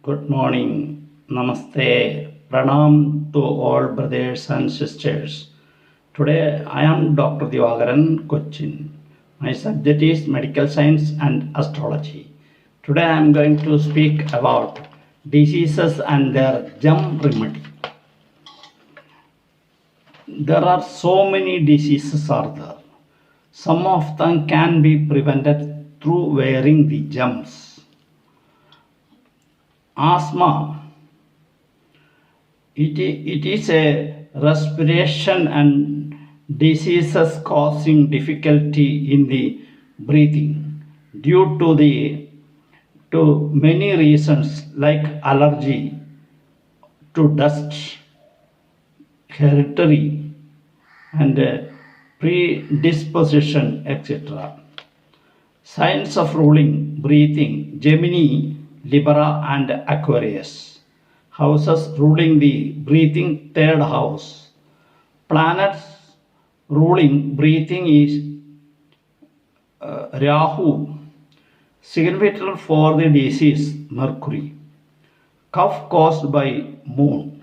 Good morning. Namaste. Pranam to all brothers and sisters. Today I am Dr. Divagaran Cochin. My subject is medical science and astrology. Today I am going to speak about diseases and their germ remedy. There are so many diseases are there. Some of them can be prevented through wearing the gems. Asthma. It is a respiration and diseases causing difficulty in the breathing due to many reasons like allergy to dust, hereditary, and predisposition, etc. Signs of ruling breathing Gemini, Libra, and Aquarius. Houses ruling the breathing third house. Planets ruling breathing is Rahu. Significant for the disease Mercury. Cough caused by moon.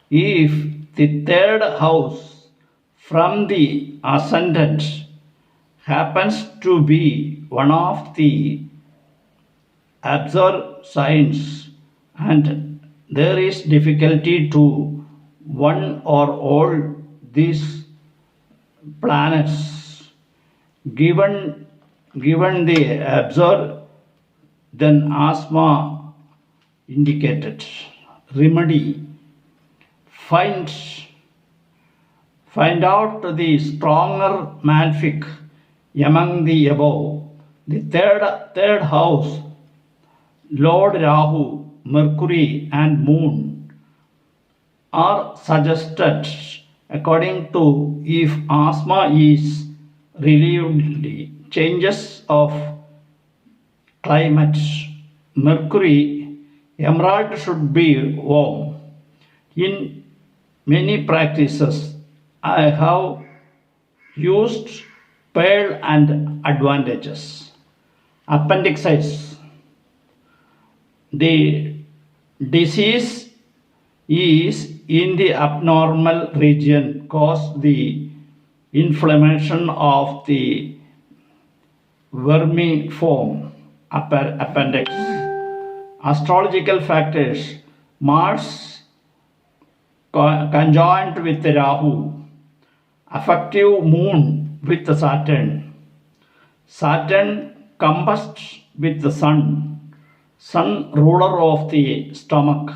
If the third house from the ascendant happens to be one of the observed signs and there is difficulty to one or all these planets given the observed, then asthma indicated. Remedy: find find out the stronger malefic among the above. The third house, Lord Rahu, Mercury, and Moon are suggested according to if asthma is relieved. Changes of climate. Mercury, emerald should be warm. In many practices, I have used pearl and advantages. Appendicitis. The disease is in the abnormal region cause the inflammation of the vermiform appendix. Astrological factors: Mars conjoined with Rahu, affective moon with Saturn, Saturn combusts with the Sun ruler of the stomach,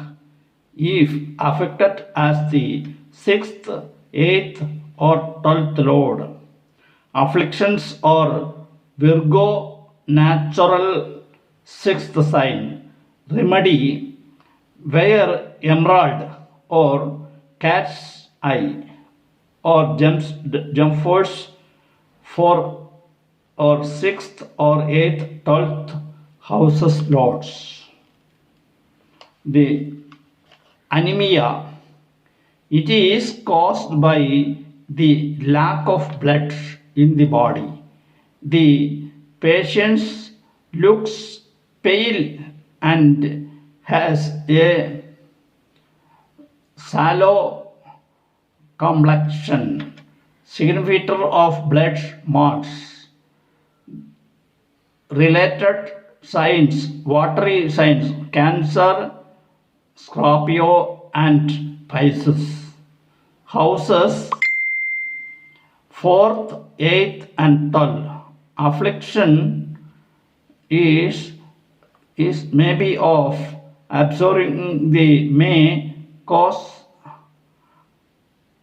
if affected as the 6th, 8th, or 12th lord. Afflictions are Virgo, natural 6th sign. Remedy: wear emerald or cat's eye or gemstones for or 6th or 8th, 12th houses lords. The anemia, it is caused by the lack of blood in the body. The patient looks pale and has a sallow complexion. Significator of blood marks. Related signs, watery signs, Cancer, Scorpio, and Pisces. Houses 4th, 8th, and 12th. Affliction is maybe of absorbing the may cause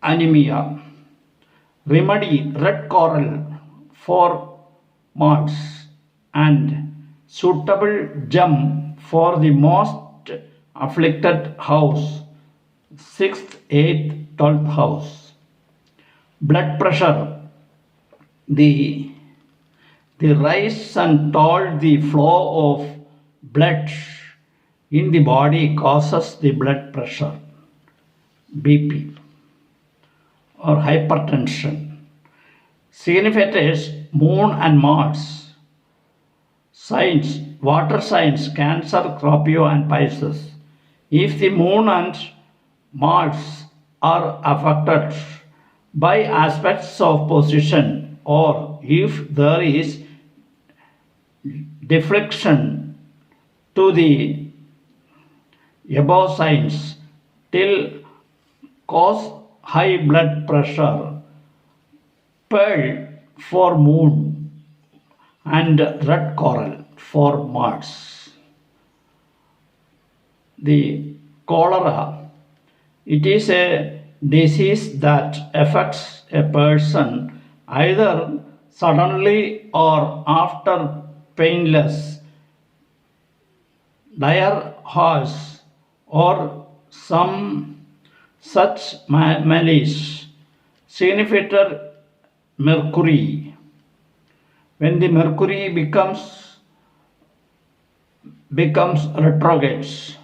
anemia. Remedy: red coral for moths and suitable gem for the most afflicted house, 6th, 8th, 12th house. Blood pressure, the rise and fall the flow of blood in the body causes the blood pressure, BP, or hypertension. Significators: Moon and Mars. signs, water signs, Cancer, Scorpio, and Pisces. If the moon and Mars are affected by aspects of position, or if there is deflection to the above signs, till cause high blood pressure, pearl for moon, and red coral for Mars. The cholera, it is a disease that affects a person either suddenly or after painless diarrhea or some such maladies. Significator Mercury. When the Mercury becomes retrogrades,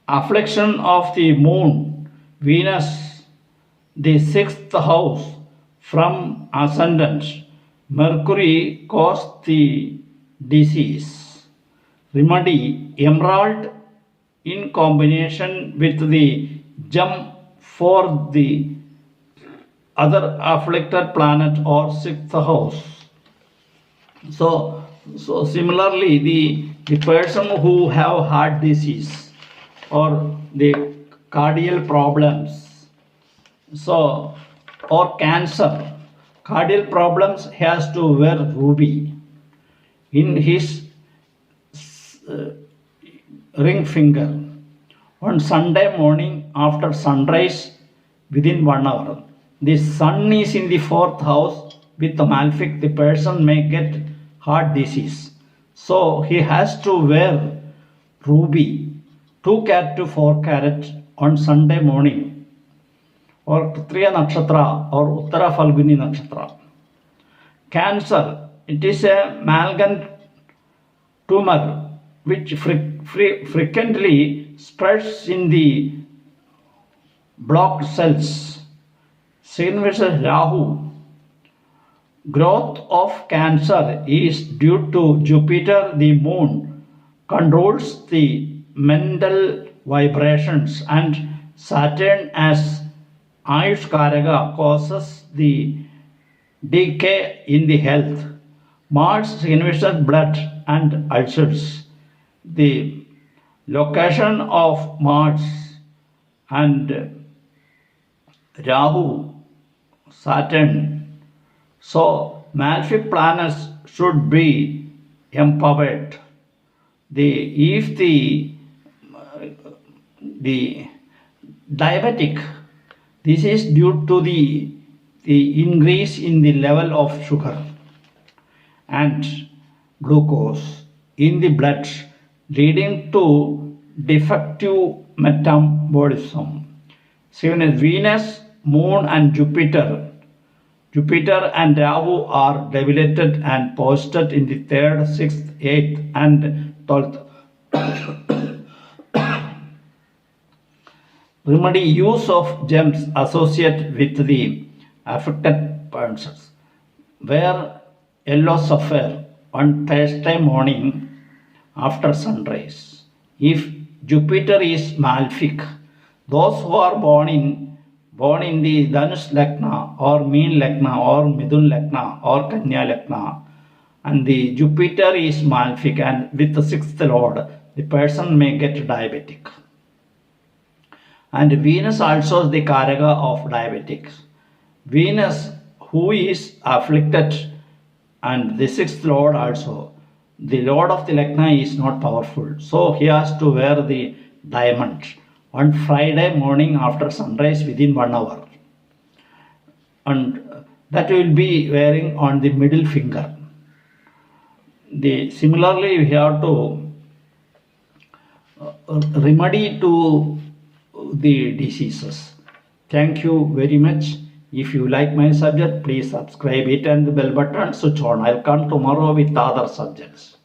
affliction of the moon, Venus, the sixth house from ascendant, Mercury caused the disease. Remedy, emerald in combination with the gem for the other afflicted planet or sixth house. So similarly, the person who have heart disease or the cardiac problems, so or cancer, cardiac problems, has to wear ruby in his ring finger on Sunday morning after sunrise within 1 hour. The sun is in the fourth house with the malefic, the person may get heart disease. So he has to wear ruby 2 carat to 4 carat on Sunday morning, or Triya Nakshatra or Uttara Falguni Nakshatra. Cancer, it is a malignant tumor which frequently spreads in the blocked cells. Signifies Rahu. Growth of cancer is due to Jupiter, the moon controls the mental vibrations, and Saturn as Ayush Karaka causes the decay in the health. Mars signifies blood and ulcers. The location of Mars and Rahu, Saturn. So malefic planets should be empowered. If the diabetic, this is due to the increase in the level of sugar and glucose in the blood, leading to defective metabolism. Seen Venus, Moon, and Jupiter. Jupiter and Rahu are debilitated and posted in the 3rd, 6th, 8th, and 12th. Remedy, use of gems associated with the affected persons. Wear yellow sapphire on Thursday morning after sunrise. If Jupiter is malefic, those who are born in the Dhanush Lagna or Meen Lagna or Midun Lagna or Kanya Lagna, and the Jupiter is malefic and with the 6th lord, the person may get diabetic. And Venus also is the Karaka of diabetics. Venus, who is afflicted, and the 6th lord also, the lord of the Lagna is not powerful, so he has to wear the diamond on Friday morning after sunrise within 1 hour, and that will be wearing on the middle finger. Similarly, we have to remedy to the diseases. Thank you very much. If you like my subject, please subscribe it and the bell button switch on. I'll come tomorrow with other subjects.